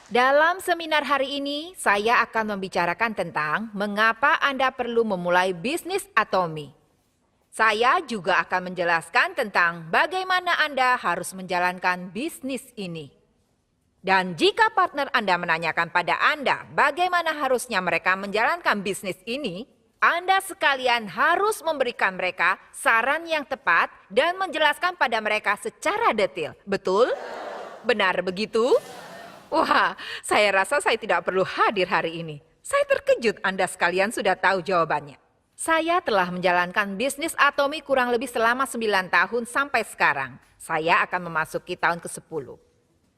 Dalam seminar hari ini, saya akan membicarakan tentang mengapa Anda perlu memulai bisnis Atomi. Saya juga akan menjelaskan tentang bagaimana Anda harus menjalankan bisnis ini. Dan jika partner Anda menanyakan pada Anda bagaimana harusnya mereka menjalankan bisnis ini, Anda sekalian harus memberikan mereka saran yang tepat dan menjelaskan pada mereka secara detail. Betul? Benar begitu? Wah, saya rasa saya tidak perlu hadir hari ini. Saya terkejut Anda sekalian sudah tahu jawabannya. Saya telah menjalankan bisnis Atomi kurang lebih selama 9 tahun sampai sekarang. Saya akan memasuki tahun ke-10.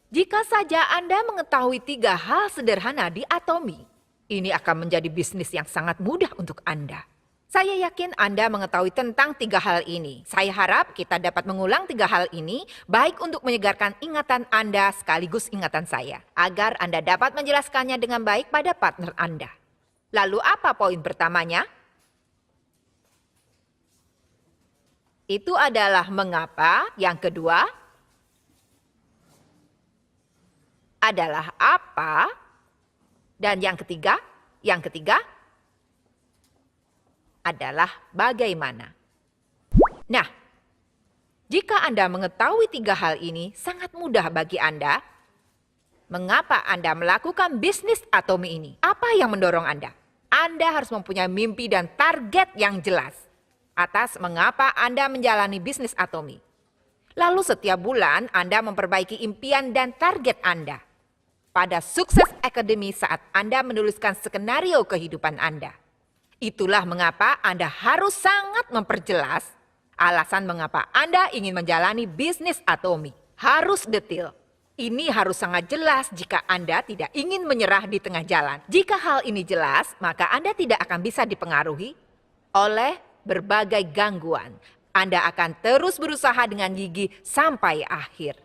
Jika saja Anda mengetahui 3 hal sederhana di Atomi, ini akan menjadi bisnis yang sangat mudah untuk Anda. Saya yakin Anda mengetahui tentang 3 hal ini. Saya harap kita dapat mengulang 3 hal ini, baik untuk menyegarkan ingatan Anda sekaligus ingatan saya, agar Anda dapat menjelaskannya dengan baik pada partner Anda. Lalu apa poin pertamanya? Itu adalah mengapa. Yang kedua adalah apa. Dan yang ketiga adalah bagaimana. Nah, jika Anda mengetahui 3 hal ini, sangat mudah bagi Anda. Mengapa Anda melakukan bisnis Atomi ini? Apa yang mendorong Anda? Anda harus mempunyai mimpi dan target yang jelas atas mengapa Anda menjalani bisnis Atomi. Lalu setiap bulan Anda memperbaiki impian dan target Anda. Pada Sukses Academy saat Anda menuliskan skenario kehidupan Anda. Itulah mengapa Anda harus sangat memperjelas alasan mengapa Anda ingin menjalani bisnis Atomi. Harus detail. Ini harus sangat jelas jika Anda tidak ingin menyerah di tengah jalan. Jika hal ini jelas, maka Anda tidak akan bisa dipengaruhi oleh berbagai gangguan. Anda akan terus berusaha dengan gigih sampai akhir.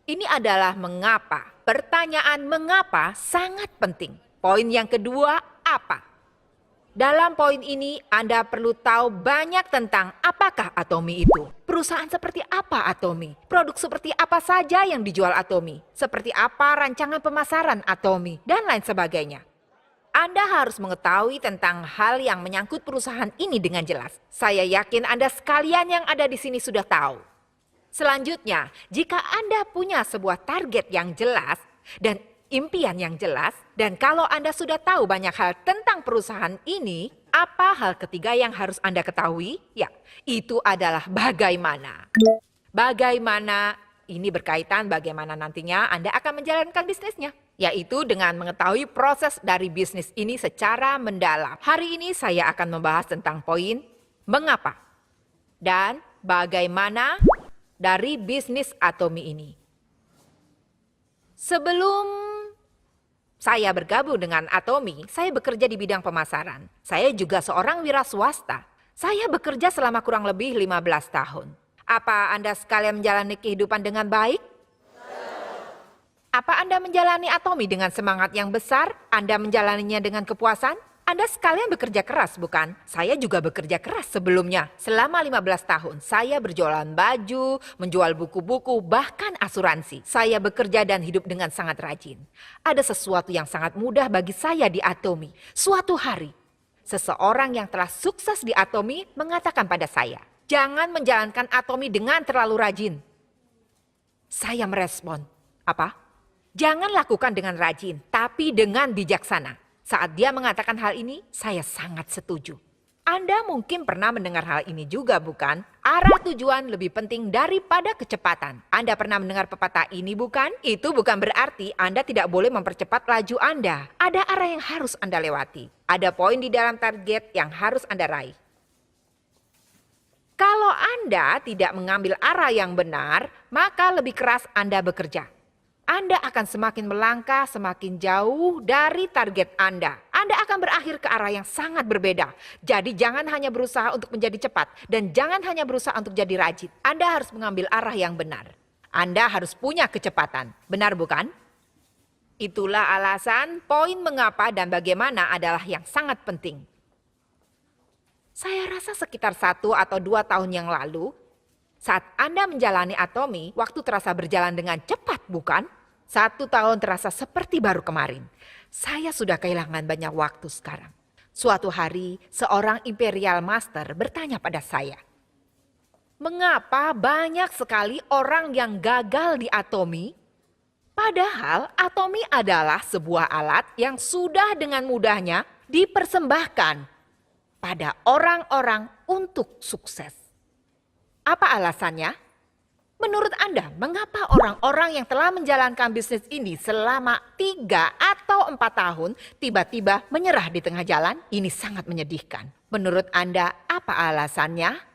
Ini adalah mengapa. Pertanyaan mengapa sangat penting. Poin yang kedua, apa? Dalam poin ini, Anda perlu tahu banyak tentang apakah Atomi itu. Perusahaan seperti apa Atomi? Produk seperti apa saja yang dijual Atomi? Seperti apa rancangan pemasaran Atomi? Dan lain sebagainya. Anda harus mengetahui tentang hal yang menyangkut perusahaan ini dengan jelas. Saya yakin Anda sekalian yang ada di sini sudah tahu. Selanjutnya, jika Anda punya sebuah target yang jelas dan impian yang jelas, dan kalau Anda sudah tahu banyak hal tentang perusahaan ini, apa hal ketiga yang harus Anda ketahui? Ya, itu adalah bagaimana. Bagaimana ini berkaitan bagaimana nantinya Anda akan menjalankan bisnisnya, yaitu dengan mengetahui proses dari bisnis ini secara mendalam. Hari ini saya akan membahas tentang poin mengapa dan bagaimana dari bisnis Atomi ini. Sebelum saya bergabung dengan Atomi, saya bekerja di bidang pemasaran. Saya juga seorang wira swasta. Saya bekerja selama kurang lebih 15 tahun. Apa Anda sekalian menjalani kehidupan dengan baik? Apa Anda menjalani Atomi dengan semangat yang besar? Anda menjalaninya dengan kepuasan? Anda sekalian bekerja keras, bukan? Saya juga bekerja keras sebelumnya. Selama 15 tahun, saya berjualan baju, menjual buku-buku, bahkan asuransi. Saya bekerja dan hidup dengan sangat rajin. Ada sesuatu yang sangat mudah bagi saya di Atomi. Suatu hari, seseorang yang telah sukses di Atomi mengatakan pada saya, "Jangan menjalankan Atomi dengan terlalu rajin." Saya merespon, "Apa?" "Jangan lakukan dengan rajin, tapi dengan bijaksana." Saat dia mengatakan hal ini, saya sangat setuju. Anda mungkin pernah mendengar hal ini juga, bukan? Arah tujuan lebih penting daripada kecepatan. Anda pernah mendengar pepatah ini, bukan? Itu bukan berarti Anda tidak boleh mempercepat laju Anda. Ada arah yang harus Anda lewati. Ada poin di dalam target yang harus Anda raih. Kalau Anda tidak mengambil arah yang benar, maka lebih keras Anda bekerja. Anda akan semakin melangkah semakin jauh dari target Anda. Anda akan berakhir ke arah yang sangat berbeda. Jadi jangan hanya berusaha untuk menjadi cepat dan jangan hanya berusaha untuk jadi rajin. Anda harus mengambil arah yang benar. Anda harus punya kecepatan. Benar bukan? Itulah alasan poin mengapa dan bagaimana adalah yang sangat penting. Saya rasa sekitar 1 atau 2 tahun yang lalu, saat Anda menjalani Atomi, waktu terasa berjalan dengan cepat, bukan? 1 tahun terasa seperti baru kemarin. Saya sudah kehilangan banyak waktu sekarang. Suatu hari, seorang Imperial Master bertanya pada saya, mengapa banyak sekali orang yang gagal di Atomy? Padahal Atomy adalah sebuah alat yang sudah dengan mudahnya dipersembahkan pada orang-orang untuk sukses. Apa alasannya? Menurut Anda, mengapa orang-orang yang telah menjalankan bisnis ini selama 3 atau 4 tahun tiba-tiba menyerah di tengah jalan? Ini sangat menyedihkan. Menurut Anda, apa alasannya?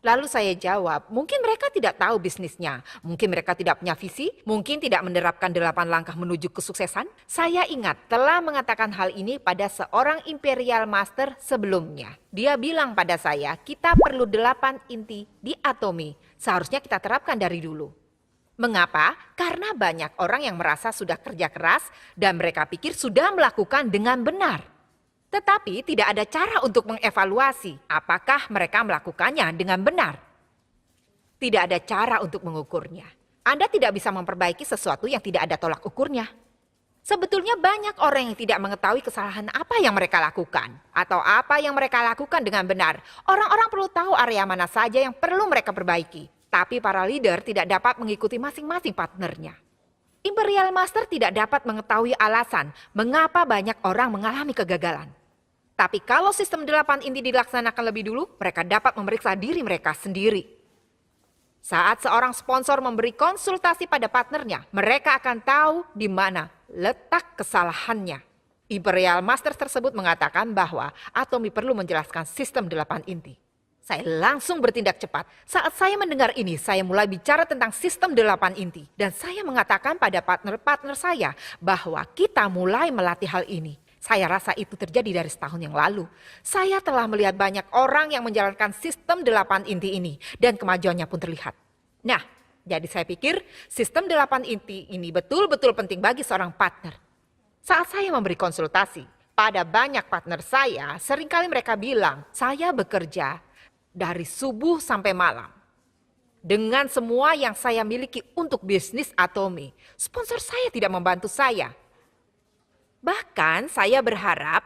Lalu saya jawab, mungkin mereka tidak tahu bisnisnya, mungkin mereka tidak punya visi, mungkin tidak menerapkan 8 langkah menuju kesuksesan. Saya ingat telah mengatakan hal ini pada seorang Imperial Master sebelumnya. Dia bilang pada saya, kita perlu 8 inti di Atomy. Seharusnya kita terapkan dari dulu. Mengapa? Karena banyak orang yang merasa sudah kerja keras dan mereka pikir sudah melakukan dengan benar. Tetapi tidak ada cara untuk mengevaluasi apakah mereka melakukannya dengan benar. Tidak ada cara untuk mengukurnya. Anda tidak bisa memperbaiki sesuatu yang tidak ada tolak ukurnya. Sebetulnya banyak orang yang tidak mengetahui kesalahan apa yang mereka lakukan. Atau apa yang mereka lakukan dengan benar. Orang-orang perlu tahu area mana saja yang perlu mereka perbaiki. Tapi para leader tidak dapat mengikuti masing-masing partnernya. Imperial Master tidak dapat mengetahui alasan mengapa banyak orang mengalami kegagalan. Tapi kalau sistem 8 inti dilaksanakan lebih dulu, mereka dapat memeriksa diri mereka sendiri. Saat seorang sponsor memberi konsultasi pada partnernya, mereka akan tahu di mana letak kesalahannya. Imperial Master tersebut mengatakan bahwa Atomy perlu menjelaskan sistem 8 inti. Saya langsung bertindak cepat. Saat saya mendengar ini, saya mulai bicara tentang sistem 8 inti. Dan saya mengatakan pada partner-partner saya bahwa kita mulai melatih hal ini. Saya rasa itu terjadi dari setahun yang lalu. Saya telah melihat banyak orang yang menjalankan sistem 8 inti ini dan kemajuannya pun terlihat. Nah, jadi saya pikir sistem 8 inti ini betul-betul penting bagi seorang partner. Saat saya memberi konsultasi pada banyak partner saya, seringkali mereka bilang, saya bekerja dari subuh sampai malam. Dengan semua yang saya miliki untuk bisnis Atomy, sponsor saya tidak membantu saya. Bahkan saya berharap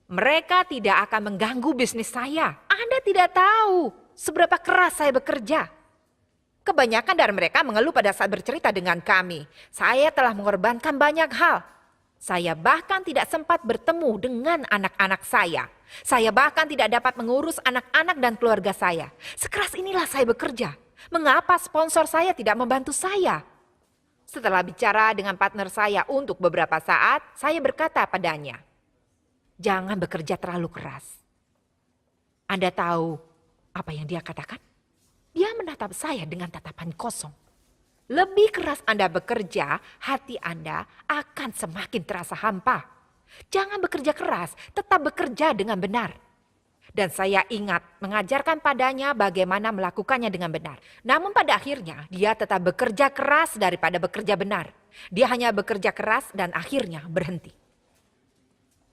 mereka tidak akan mengganggu bisnis saya. Anda tidak tahu seberapa keras saya bekerja. Kebanyakan dari mereka mengeluh pada saat bercerita dengan kami. Saya telah mengorbankan banyak hal. Saya bahkan tidak sempat bertemu dengan anak-anak saya. Saya bahkan tidak dapat mengurus anak-anak dan keluarga saya. Sekeras inilah saya bekerja. Mengapa sponsor saya tidak membantu saya? Setelah bicara dengan partner saya untuk beberapa saat, saya berkata padanya, jangan bekerja terlalu keras. Anda tahu apa yang dia katakan? Dia menatap saya dengan tatapan kosong. Lebih keras Anda bekerja, hati Anda akan semakin terasa hampa. Jangan bekerja keras, tetap bekerja dengan benar. Dan saya ingat mengajarkan padanya bagaimana melakukannya dengan benar. Namun pada akhirnya dia tetap bekerja keras daripada bekerja benar. Dia hanya bekerja keras dan akhirnya berhenti.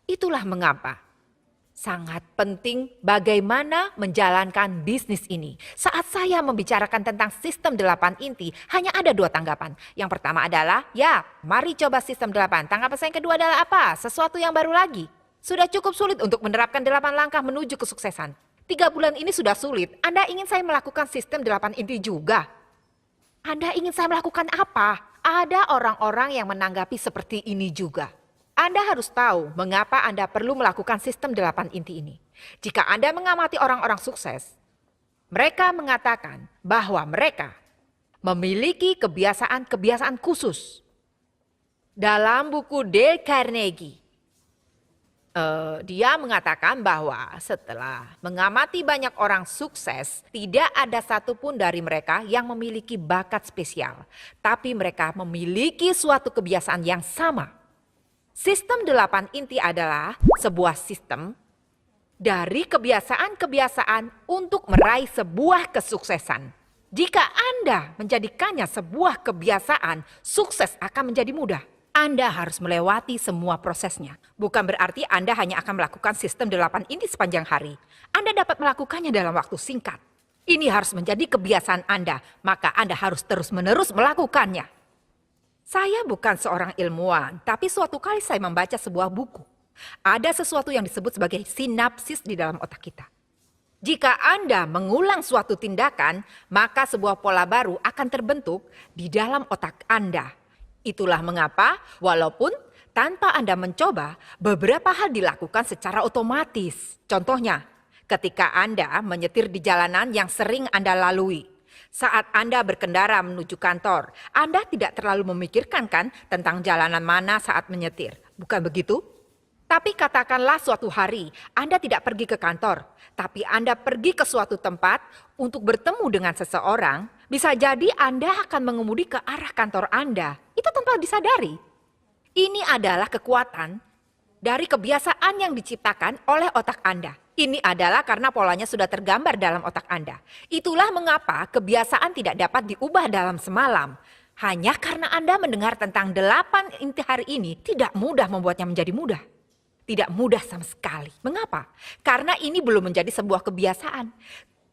Itulah mengapa sangat penting bagaimana menjalankan bisnis ini. Saat saya membicarakan tentang sistem 8 inti, hanya ada 2 tanggapan. Yang pertama adalah, ya mari coba sistem 8. Tanggapan saya yang kedua adalah apa? Sesuatu yang baru lagi. Sudah cukup sulit untuk menerapkan 8 langkah menuju kesuksesan. 3 bulan ini sudah sulit. Anda ingin saya melakukan sistem 8 inti juga? Anda ingin saya melakukan apa? Ada orang-orang yang menanggapi seperti ini juga. Anda harus tahu mengapa Anda perlu melakukan sistem 8 inti ini. Jika Anda mengamati orang-orang sukses, mereka mengatakan bahwa mereka memiliki kebiasaan-kebiasaan khusus. Dalam buku Dale Carnegie, dia mengatakan bahwa setelah mengamati banyak orang sukses, tidak ada satupun dari mereka yang memiliki bakat spesial. Tapi mereka memiliki suatu kebiasaan yang sama. Sistem 8 inti adalah sebuah sistem dari kebiasaan-kebiasaan untuk meraih sebuah kesuksesan. Jika Anda menjadikannya sebuah kebiasaan, sukses akan menjadi mudah. Anda harus melewati semua prosesnya. Bukan berarti Anda hanya akan melakukan sistem 8 inti sepanjang hari. Anda dapat melakukannya dalam waktu singkat. Ini harus menjadi kebiasaan Anda, maka Anda harus terus-menerus melakukannya. Saya bukan seorang ilmuwan, tapi suatu kali saya membaca sebuah buku. Ada sesuatu yang disebut sebagai sinapsis di dalam otak kita. Jika Anda mengulang suatu tindakan, maka sebuah pola baru akan terbentuk di dalam otak Anda. Itulah mengapa, walaupun tanpa Anda mencoba, beberapa hal dilakukan secara otomatis. Contohnya, ketika Anda menyetir di jalanan yang sering Anda lalui. Saat Anda berkendara menuju kantor, Anda tidak terlalu memikirkan kan tentang jalanan mana saat menyetir. Bukan begitu? Tapi katakanlah suatu hari Anda tidak pergi ke kantor, tapi Anda pergi ke suatu tempat untuk bertemu dengan seseorang, bisa jadi Anda akan mengemudi ke arah kantor Anda. Itu tanpa disadari. Ini adalah kekuatan dari kebiasaan yang diciptakan oleh otak Anda. Ini adalah karena polanya sudah tergambar dalam otak Anda. Itulah mengapa kebiasaan tidak dapat diubah dalam semalam. Hanya karena Anda mendengar tentang 8 inti hari ini tidak mudah membuatnya menjadi mudah. Tidak mudah sama sekali. Mengapa? Karena ini belum menjadi sebuah kebiasaan.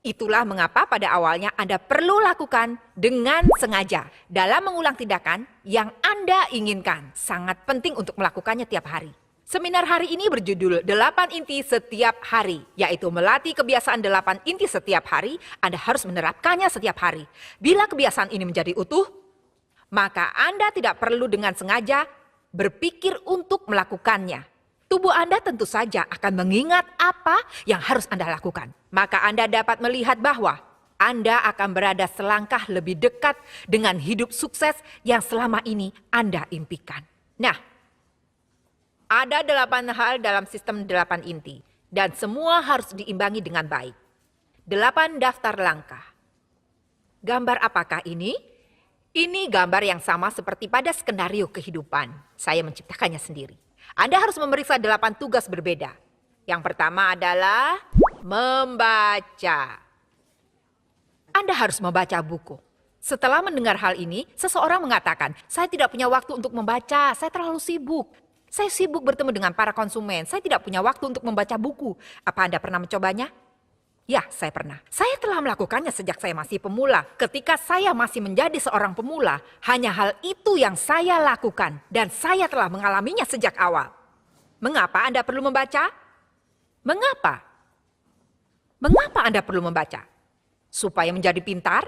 Itulah mengapa pada awalnya Anda perlu lakukan dengan sengaja dalam mengulang tindakan yang Anda inginkan. Sangat penting untuk melakukannya tiap hari. Seminar hari ini berjudul 8 inti setiap hari, yaitu melatih kebiasaan 8 inti setiap hari. Anda harus menerapkannya setiap hari. Bila kebiasaan ini menjadi utuh, maka Anda tidak perlu dengan sengaja berpikir untuk melakukannya. Tubuh Anda tentu saja akan mengingat apa yang harus Anda lakukan. Maka Anda dapat melihat bahwa Anda akan berada selangkah lebih dekat dengan hidup sukses yang selama ini Anda impikan. Nah, ada 8 hal dalam sistem 8 inti. Dan semua harus diimbangi dengan baik. 8 daftar langkah. Gambar apakah ini? Ini gambar yang sama seperti pada skenario kehidupan. Saya menciptakannya sendiri. Anda harus memeriksa 8 tugas berbeda. Yang pertama adalah membaca. Anda harus membaca buku. Setelah mendengar hal ini, seseorang mengatakan, saya tidak punya waktu untuk membaca, saya terlalu sibuk. Saya sibuk bertemu dengan para konsumen, saya tidak punya waktu untuk membaca buku. Apa Anda pernah mencobanya? Ya, saya pernah. Saya telah melakukannya sejak saya masih pemula. Ketika saya masih menjadi seorang pemula, hanya hal itu yang saya lakukan. Dan saya telah mengalaminya sejak awal. Mengapa Anda perlu membaca? Mengapa? Mengapa Anda perlu membaca? Supaya menjadi pintar?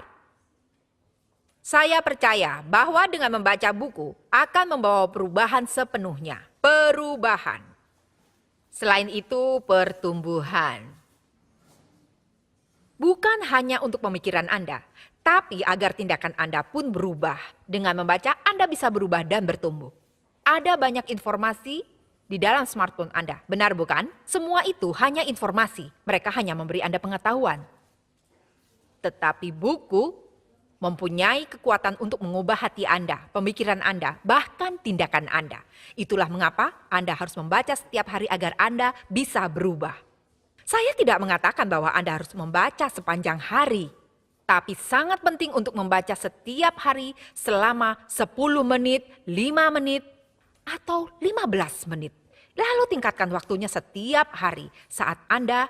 Saya percaya bahwa dengan membaca buku akan membawa perubahan sepenuhnya. Perubahan. Selain itu, pertumbuhan. Bukan hanya untuk pemikiran Anda, tapi agar tindakan Anda pun berubah. Dengan membaca, Anda bisa berubah dan bertumbuh. Ada banyak informasi di dalam smartphone Anda, benar bukan? Semua itu hanya informasi, mereka hanya memberi Anda pengetahuan. Tetapi buku mempunyai kekuatan untuk mengubah hati Anda, pemikiran Anda, bahkan tindakan Anda. Itulah mengapa Anda harus membaca setiap hari agar Anda bisa berubah. Saya tidak mengatakan bahwa Anda harus membaca sepanjang hari. Tapi sangat penting untuk membaca setiap hari selama 10 menit, 5 menit, atau 15 menit. Lalu tingkatkan waktunya setiap hari saat Anda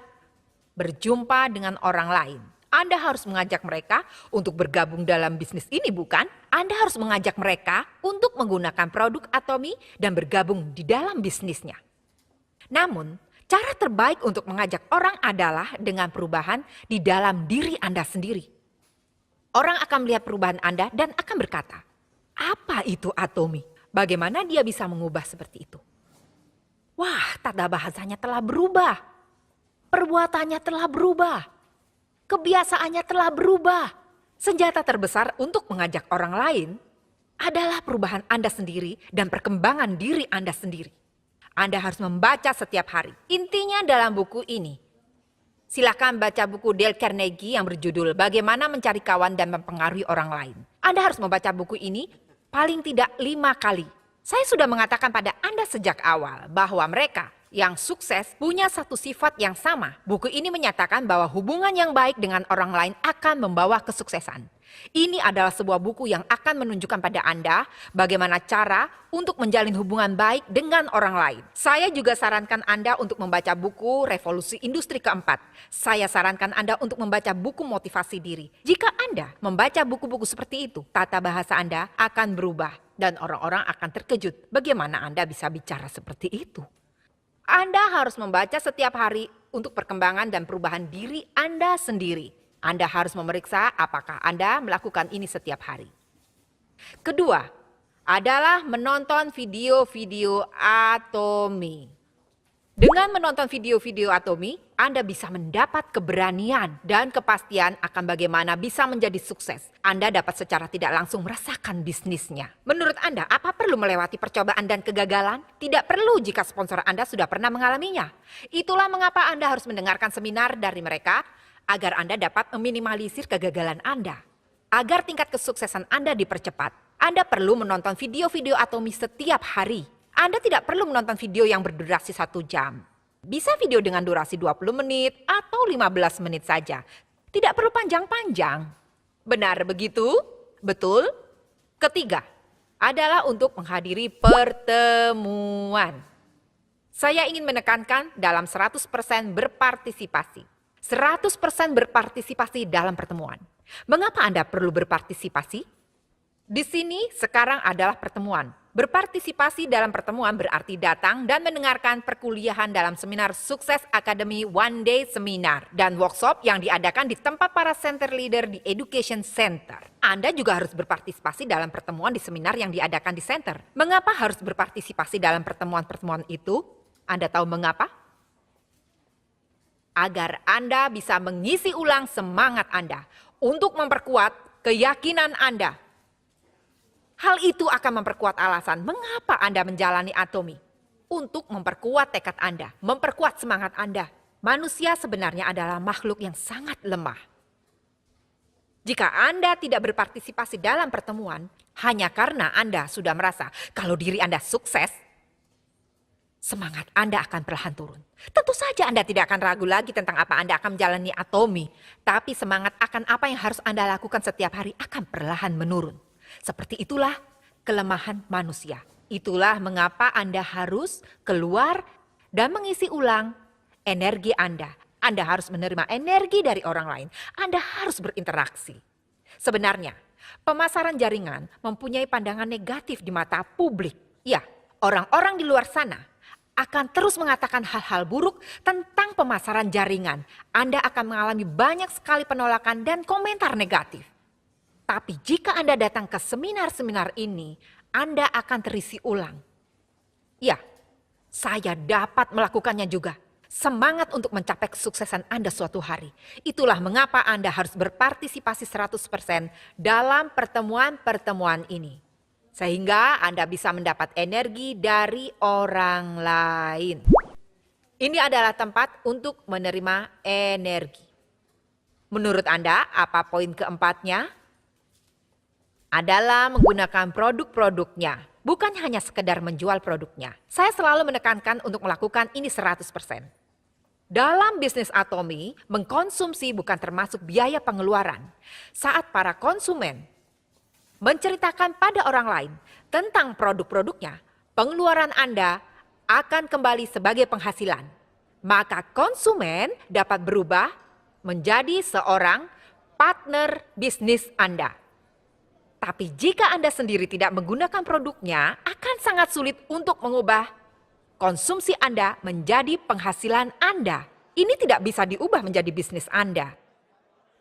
berjumpa dengan orang lain. Anda harus mengajak mereka untuk bergabung dalam bisnis ini, bukan? Anda harus mengajak mereka untuk menggunakan produk Atomy dan bergabung di dalam bisnisnya. Namun, cara terbaik untuk mengajak orang adalah dengan perubahan di dalam diri Anda sendiri. Orang akan melihat perubahan Anda dan akan berkata, apa itu Atomy? Bagaimana dia bisa mengubah seperti itu? Wah, tata bahasanya telah berubah. Perbuatannya telah berubah. Kebiasaannya telah berubah. Senjata terbesar untuk mengajak orang lain adalah perubahan Anda sendiri dan perkembangan diri Anda sendiri. Anda harus membaca setiap hari. Intinya dalam buku ini. Silakan baca buku Dale Carnegie yang berjudul Bagaimana Mencari Kawan dan Mempengaruhi Orang Lain. Anda harus membaca buku ini paling tidak 5 kali. Saya sudah mengatakan pada Anda sejak awal bahwa mereka yang sukses punya satu sifat yang sama. Buku ini menyatakan bahwa hubungan yang baik dengan orang lain akan membawa kesuksesan. Ini adalah sebuah buku yang akan menunjukkan pada Anda bagaimana cara untuk menjalin hubungan baik dengan orang lain. Saya juga sarankan Anda untuk membaca buku Revolusi Industri Keempat. Saya sarankan Anda untuk membaca buku motivasi diri. Jika Anda membaca buku-buku seperti itu, tata bahasa Anda akan berubah. Dan orang-orang akan terkejut bagaimana Anda bisa bicara seperti itu. Anda harus membaca setiap hari untuk perkembangan dan perubahan diri Anda sendiri. Anda harus memeriksa apakah Anda melakukan ini setiap hari. Kedua, adalah menonton video-video Atomy. Dengan menonton video-video Atomy, Anda bisa mendapat keberanian dan kepastian akan bagaimana bisa menjadi sukses. Anda dapat secara tidak langsung merasakan bisnisnya. Menurut Anda, apa perlu melewati percobaan dan kegagalan? Tidak perlu jika sponsor Anda sudah pernah mengalaminya. Itulah mengapa Anda harus mendengarkan seminar dari mereka agar Anda dapat meminimalisir kegagalan Anda. Agar tingkat kesuksesan Anda dipercepat, Anda perlu menonton video-video Atomy setiap hari. Anda tidak perlu menonton video yang berdurasi 1 jam. Bisa video dengan durasi 20 menit atau 15 menit saja. Tidak perlu panjang-panjang. Benar begitu? Betul? Ketiga, adalah untuk menghadiri pertemuan. Saya ingin menekankan dalam 100% berpartisipasi. 100% berpartisipasi dalam pertemuan. Mengapa Anda perlu berpartisipasi? Di sini sekarang adalah pertemuan. Berpartisipasi dalam pertemuan berarti datang dan mendengarkan perkuliahan dalam seminar Sukses Academy One Day Seminar dan workshop yang diadakan di tempat para center leader di Education Center. Anda juga harus berpartisipasi dalam pertemuan di seminar yang diadakan di center. Mengapa harus berpartisipasi dalam pertemuan-pertemuan itu? Anda tahu mengapa? Agar Anda bisa mengisi ulang semangat Anda untuk memperkuat keyakinan Anda. Hal itu akan memperkuat alasan mengapa Anda menjalani Atomy. Untuk memperkuat tekad Anda, memperkuat semangat Anda. Manusia sebenarnya adalah makhluk yang sangat lemah. Jika Anda tidak berpartisipasi dalam pertemuan, hanya karena Anda sudah merasa kalau diri Anda sukses, semangat Anda akan perlahan turun. Tentu saja Anda tidak akan ragu lagi tentang apa Anda akan menjalani Atomy. Tapi semangat akan apa yang harus Anda lakukan setiap hari akan perlahan menurun. Seperti itulah kelemahan manusia. Itulah mengapa Anda harus keluar dan mengisi ulang energi Anda. Anda harus menerima energi dari orang lain. Anda harus berinteraksi. Sebenarnya, pemasaran jaringan mempunyai pandangan negatif di mata publik. Ya, orang-orang di luar sana akan terus mengatakan hal-hal buruk tentang pemasaran jaringan. Anda akan mengalami banyak sekali penolakan dan komentar negatif. Tapi jika Anda datang ke seminar-seminar ini, Anda akan terisi ulang. Ya, saya dapat melakukannya juga. Semangat untuk mencapai kesuksesan Anda suatu hari. Itulah mengapa Anda harus berpartisipasi 100% dalam pertemuan-pertemuan ini. Sehingga Anda bisa mendapat energi dari orang lain. Ini adalah tempat untuk menerima energi. Menurut Anda, apa poin keempatnya? Adalah menggunakan produk-produknya, bukan hanya sekedar menjual produknya. Saya selalu menekankan untuk melakukan ini 100%. Dalam bisnis Atomy, mengkonsumsi bukan termasuk biaya pengeluaran. Saat para konsumen menceritakan pada orang lain tentang produk-produknya, pengeluaran Anda akan kembali sebagai penghasilan. Maka konsumen dapat berubah menjadi seorang partner bisnis Anda. Tapi jika Anda sendiri tidak menggunakan produknya, akan sangat sulit untuk mengubah konsumsi Anda menjadi penghasilan Anda. Ini tidak bisa diubah menjadi bisnis Anda.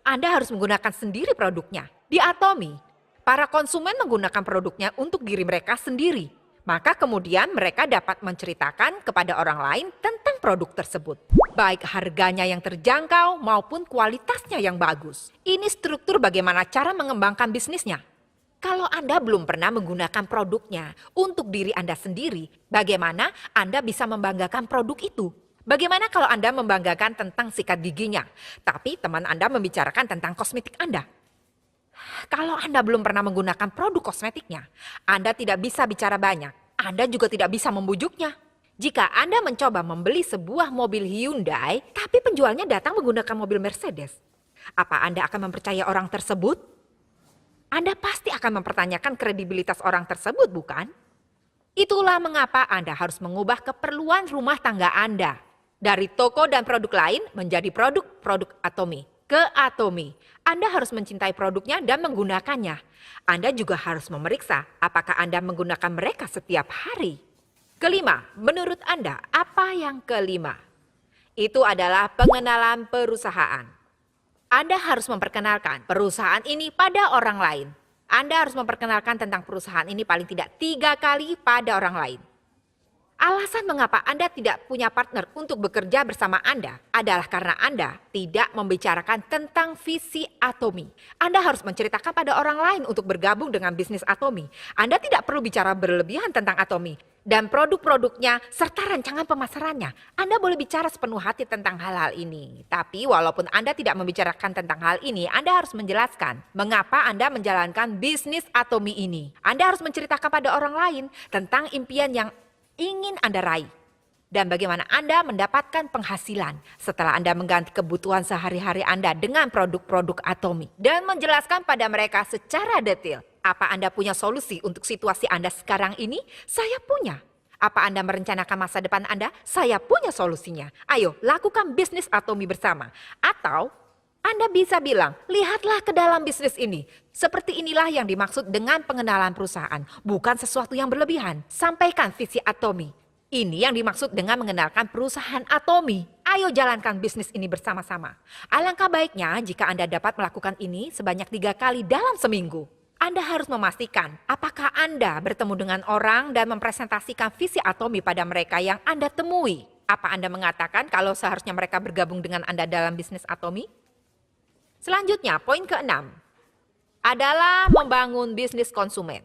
Anda harus menggunakan sendiri produknya. Di Atomy, para konsumen menggunakan produknya untuk diri mereka sendiri. Maka kemudian mereka dapat menceritakan kepada orang lain tentang produk tersebut. Baik harganya yang terjangkau maupun kualitasnya yang bagus. Ini struktur bagaimana cara mengembangkan bisnisnya. Kalau Anda belum pernah menggunakan produknya untuk diri Anda sendiri, bagaimana Anda bisa membanggakan produk itu? Bagaimana kalau Anda membanggakan tentang sikat giginya, tapi teman Anda membicarakan tentang kosmetik Anda? Kalau Anda belum pernah menggunakan produk kosmetiknya, Anda tidak bisa bicara banyak. Anda juga tidak bisa membujuknya. Jika Anda mencoba membeli sebuah mobil Hyundai, tapi penjualnya datang menggunakan mobil Mercedes, apa Anda akan mempercayai orang tersebut? Anda pasti akan mempertanyakan kredibilitas orang tersebut, bukan? Itulah mengapa Anda harus mengubah keperluan rumah tangga Anda dari toko dan produk lain menjadi produk-produk Atomy. ke Atomy. Anda harus mencintai produknya dan menggunakannya. Anda juga harus memeriksa apakah Anda menggunakan mereka setiap hari. Kelima, menurut Anda, apa yang kelima? Itu adalah pengenalan perusahaan. Anda harus memperkenalkan perusahaan ini pada orang lain. Anda harus memperkenalkan tentang perusahaan ini paling tidak 3 kali pada orang lain. Alasan mengapa Anda tidak punya partner untuk bekerja bersama Anda adalah karena Anda tidak membicarakan tentang visi Atomy. Anda harus menceritakan pada orang lain untuk bergabung dengan bisnis Atomy. Anda tidak perlu bicara berlebihan tentang Atomy dan produk-produknya serta rancangan pemasarannya. Anda boleh bicara sepenuh hati tentang hal-hal ini. Tapi walaupun Anda tidak membicarakan tentang hal ini, Anda harus menjelaskan mengapa Anda menjalankan bisnis Atomy ini. Anda harus menceritakan pada orang lain tentang impian yang ingin Anda raih dan bagaimana Anda mendapatkan penghasilan setelah Anda mengganti kebutuhan sehari-hari Anda dengan produk-produk Atomy dan menjelaskan pada mereka secara detail apa Anda punya solusi untuk situasi Anda sekarang ini. Saya punya. Apa Anda merencanakan masa depan Anda? Saya punya solusinya. Ayo lakukan bisnis Atomy bersama. Atau Anda bisa bilang, lihatlah ke dalam bisnis ini. Seperti inilah yang dimaksud dengan pengenalan perusahaan. Bukan sesuatu yang berlebihan. Sampaikan visi Atomy. Ini yang dimaksud dengan mengenalkan perusahaan Atomy. Ayo jalankan bisnis ini bersama-sama. Alangkah baiknya jika Anda dapat melakukan ini sebanyak 3 kali dalam seminggu. Anda harus memastikan apakah Anda bertemu dengan orang dan mempresentasikan visi Atomy pada mereka yang Anda temui. Apa Anda mengatakan kalau seharusnya mereka bergabung dengan Anda dalam bisnis Atomy? Selanjutnya, poin ke-6 adalah membangun bisnis konsumen.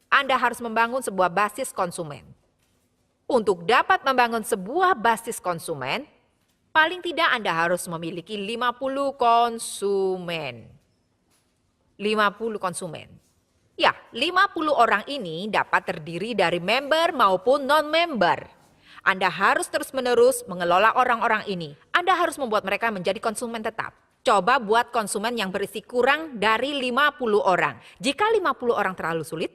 Anda harus membangun sebuah basis konsumen. Untuk dapat membangun sebuah basis konsumen, paling tidak Anda harus memiliki 50 konsumen. 50 konsumen. Ya, 50 orang ini dapat terdiri dari member maupun non-member. Anda harus terus-menerus mengelola orang-orang ini. Anda harus membuat mereka menjadi konsumen tetap. Coba buat konsumen yang berisi kurang dari 50 orang. Jika 50 orang terlalu sulit,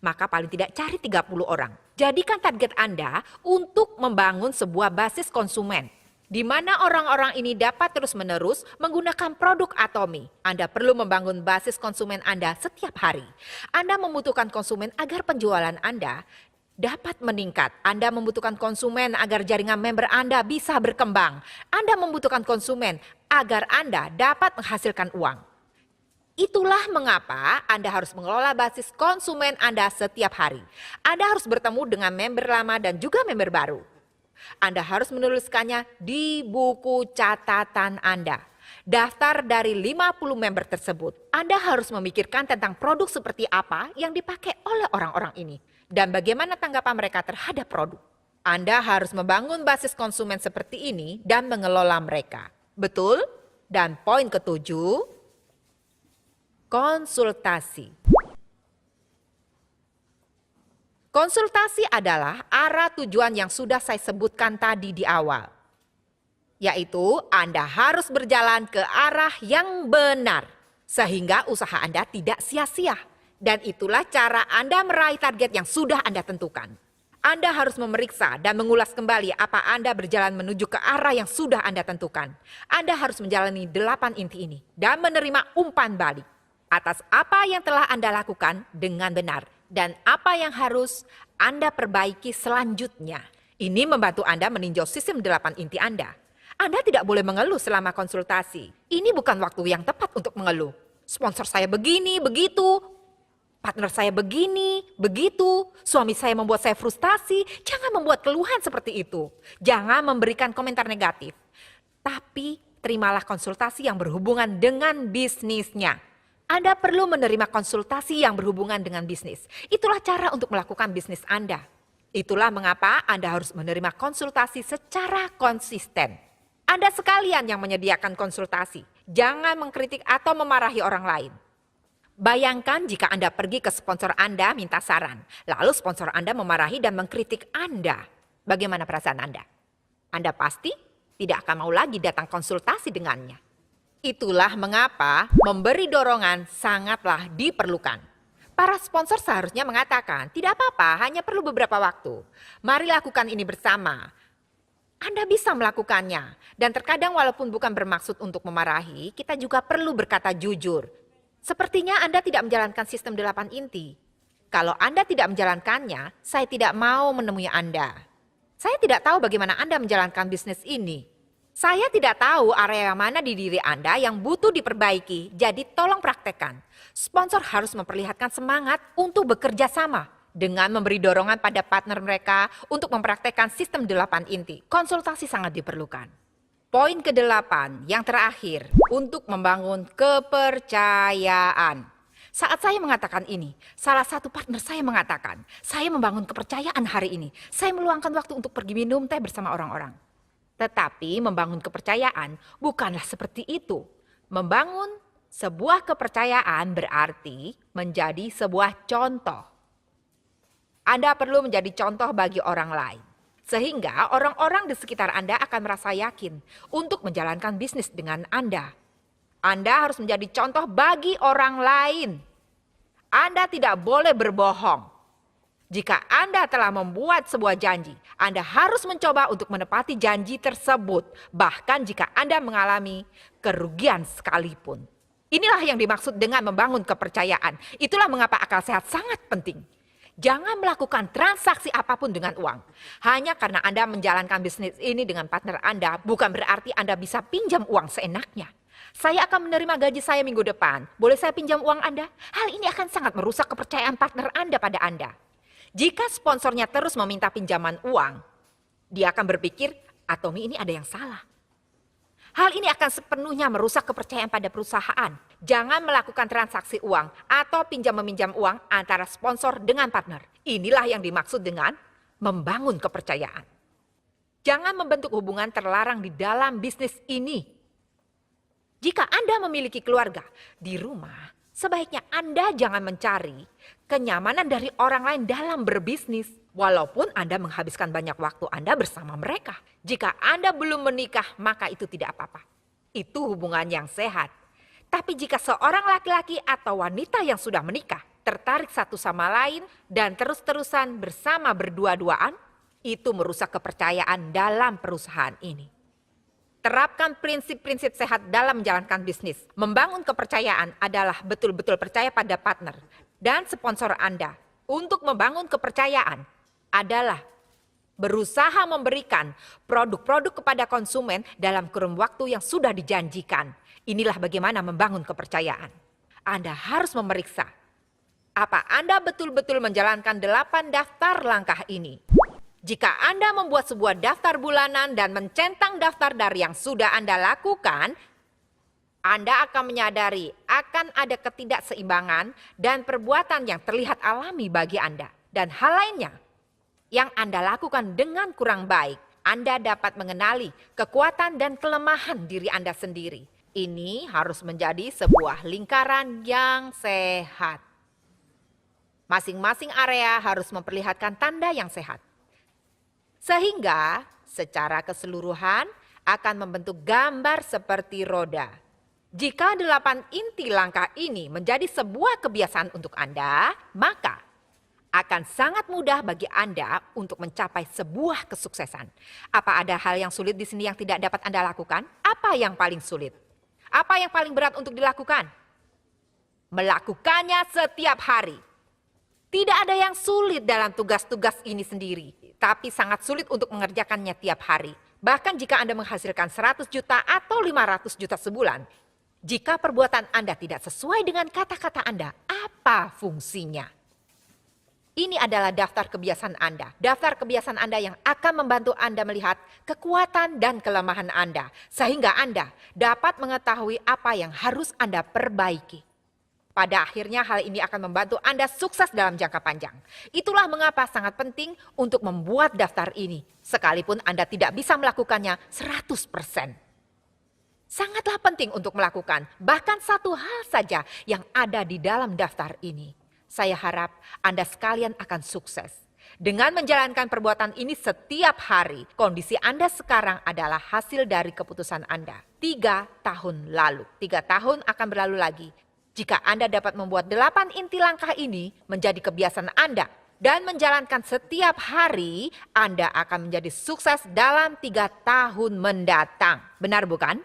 maka paling tidak cari 30 orang. Jadikan target Anda untuk membangun sebuah basis konsumen, di mana orang-orang ini dapat terus-menerus menggunakan produk Atomy. Anda perlu membangun basis konsumen Anda setiap hari. Anda membutuhkan konsumen agar penjualan Anda dapat meningkat. Anda membutuhkan konsumen agar jaringan member Anda bisa berkembang. Anda membutuhkan konsumen agar Anda dapat menghasilkan uang. Itulah mengapa Anda harus mengelola basis konsumen Anda setiap hari. Anda harus bertemu dengan member lama dan juga member baru. Anda harus menuliskannya di buku catatan Anda. Daftar dari 50 member tersebut. Anda harus memikirkan tentang produk seperti apa yang dipakai oleh orang-orang ini dan bagaimana tanggapan mereka terhadap produk. Anda harus membangun basis konsumen seperti ini dan mengelola mereka. Betul? Dan poin ke-7, konsultasi. Konsultasi adalah arah tujuan yang sudah saya sebutkan tadi di awal. Yaitu Anda harus berjalan ke arah yang benar sehingga usaha Anda tidak sia-sia. Dan itulah cara Anda meraih target yang sudah Anda tentukan. Anda harus memeriksa dan mengulas kembali apa Anda berjalan menuju ke arah yang sudah Anda tentukan. Anda harus menjalani 8 inti ini dan menerima umpan balik atas apa yang telah Anda lakukan dengan benar dan apa yang harus Anda perbaiki selanjutnya. Ini membantu Anda meninjau sistem 8 inti Anda. Anda tidak boleh mengeluh selama konsultasi. Ini bukan waktu yang tepat untuk mengeluh. Sponsor saya begini, begitu. Partner saya begini, begitu. Suami saya membuat saya frustasi. Jangan membuat keluhan seperti itu. Jangan memberikan komentar negatif. Tapi terimalah konsultasi yang berhubungan dengan bisnisnya. Anda perlu menerima konsultasi yang berhubungan dengan bisnis. Itulah cara untuk melakukan bisnis Anda. Itulah mengapa Anda harus menerima konsultasi secara konsisten. Anda sekalian yang menyediakan konsultasi. Jangan mengkritik atau memarahi orang lain. Bayangkan jika Anda pergi ke sponsor Anda minta saran. Lalu sponsor Anda memarahi dan mengkritik Anda. Bagaimana perasaan Anda? Anda pasti tidak akan mau lagi datang konsultasi dengannya. Itulah mengapa memberi dorongan sangatlah diperlukan. Para sponsor seharusnya mengatakan, tidak apa-apa, hanya perlu beberapa waktu. Mari lakukan ini bersama. Anda bisa melakukannya. Dan terkadang walaupun bukan bermaksud untuk memarahi, kita juga perlu berkata jujur. Sepertinya Anda tidak menjalankan sistem 8 inti. Kalau Anda tidak menjalankannya, saya tidak mau menemui Anda. Saya tidak tahu bagaimana Anda menjalankan bisnis ini. Saya tidak tahu area mana di diri Anda yang butuh diperbaiki, jadi tolong praktekkan. Sponsor harus memperlihatkan semangat untuk bekerja sama dengan memberi dorongan pada partner mereka untuk mempraktekkan sistem 8 inti. Konsultasi sangat diperlukan. Poin ke-8 yang terakhir, untuk membangun kepercayaan. Saat saya mengatakan ini, salah satu partner saya mengatakan, saya membangun kepercayaan hari ini. Saya meluangkan waktu untuk pergi minum teh bersama orang-orang. Tetapi membangun kepercayaan bukanlah seperti itu. Membangun sebuah kepercayaan berarti menjadi sebuah contoh. Anda perlu menjadi contoh bagi orang lain. Sehingga orang-orang di sekitar Anda akan merasa yakin untuk menjalankan bisnis dengan Anda. Anda harus menjadi contoh bagi orang lain. Anda tidak boleh berbohong. Jika Anda telah membuat sebuah janji, Anda harus mencoba untuk menepati janji tersebut. Bahkan jika Anda mengalami kerugian sekalipun. Inilah yang dimaksud dengan membangun kepercayaan. Itulah mengapa akal sehat sangat penting. Jangan melakukan transaksi apapun dengan uang. Hanya karena Anda menjalankan bisnis ini dengan partner Anda, bukan berarti Anda bisa pinjam uang seenaknya. Saya akan menerima gaji saya minggu depan. Boleh saya pinjam uang Anda? Hal ini akan sangat merusak kepercayaan partner Anda pada Anda. Jika sponsornya terus meminta pinjaman uang, dia akan berpikir, Tommy ini ada yang salah. Hal ini akan sepenuhnya merusak kepercayaan pada perusahaan. Jangan melakukan transaksi uang atau pinjam-meminjam uang antara sponsor dengan partner. Inilah yang dimaksud dengan membangun kepercayaan. Jangan membentuk hubungan terlarang di dalam bisnis ini. Jika Anda memiliki keluarga di rumah, sebaiknya Anda jangan mencari kenyamanan dari orang lain dalam berbisnis. Walaupun Anda menghabiskan banyak waktu Anda bersama mereka. Jika Anda belum menikah, maka itu tidak apa-apa. Itu hubungan yang sehat. Tapi jika seorang laki-laki atau wanita yang sudah menikah, tertarik satu sama lain dan terus-terusan bersama berdua-duaan, itu merusak kepercayaan dalam perusahaan ini. Terapkan prinsip-prinsip sehat dalam menjalankan bisnis. Membangun kepercayaan adalah betul-betul percaya pada partner dan sponsor Anda. Untuk membangun kepercayaan adalah berusaha memberikan produk-produk kepada konsumen dalam kurun waktu yang sudah dijanjikan. Inilah bagaimana membangun kepercayaan. Anda harus memeriksa apa Anda betul-betul menjalankan 8 daftar langkah ini. Jika Anda membuat sebuah daftar bulanan dan mencentang daftar dari yang sudah Anda lakukan, Anda akan menyadari akan ada ketidakseimbangan dan perbuatan yang terlihat alami bagi Anda. Dan hal lainnya yang Anda lakukan dengan kurang baik, Anda dapat mengenali kekuatan dan kelemahan diri Anda sendiri. Ini harus menjadi sebuah lingkaran yang sehat. Masing-masing area harus memperlihatkan tanda yang sehat. Sehingga secara keseluruhan akan membentuk gambar seperti roda. Jika 8 inti langkah ini menjadi sebuah kebiasaan untuk Anda, maka akan sangat mudah bagi Anda untuk mencapai sebuah kesuksesan. Apa ada hal yang sulit di sini yang tidak dapat Anda lakukan? Apa yang paling sulit? Apa yang paling berat untuk dilakukan? Melakukannya setiap hari. Tidak ada yang sulit dalam tugas-tugas ini sendiri, tapi sangat sulit untuk mengerjakannya tiap hari. Bahkan jika Anda menghasilkan 100 juta atau 500 juta sebulan, jika perbuatan Anda tidak sesuai dengan kata-kata Anda, apa fungsinya? Ini adalah daftar kebiasaan Anda. Daftar kebiasaan Anda yang akan membantu Anda melihat kekuatan dan kelemahan Anda. Sehingga Anda dapat mengetahui apa yang harus Anda perbaiki. Pada akhirnya hal ini akan membantu Anda sukses dalam jangka panjang. Itulah mengapa sangat penting untuk membuat daftar ini. Sekalipun Anda tidak bisa melakukannya 100%. Sangatlah penting untuk melakukan bahkan satu hal saja yang ada di dalam daftar ini. Saya harap Anda sekalian akan sukses. Dengan menjalankan perbuatan ini setiap hari, kondisi Anda sekarang adalah hasil dari keputusan Anda. 3 tahun lalu, 3 tahun akan berlalu lagi. Jika Anda dapat membuat 8 inti langkah ini menjadi kebiasaan Anda, dan menjalankan setiap hari, Anda akan menjadi sukses dalam 3 tahun mendatang. Benar bukan?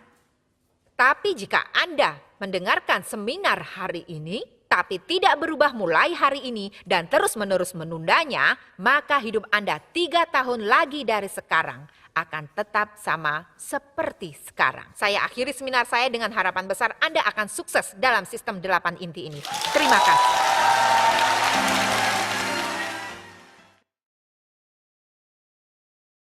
Tapi jika Anda mendengarkan seminar hari ini, tapi tidak berubah mulai hari ini dan terus-menerus menundanya, maka hidup Anda 3 tahun lagi dari sekarang akan tetap sama seperti sekarang. Saya akhiri seminar saya dengan harapan besar Anda akan sukses dalam sistem 8 inti ini. Terima kasih.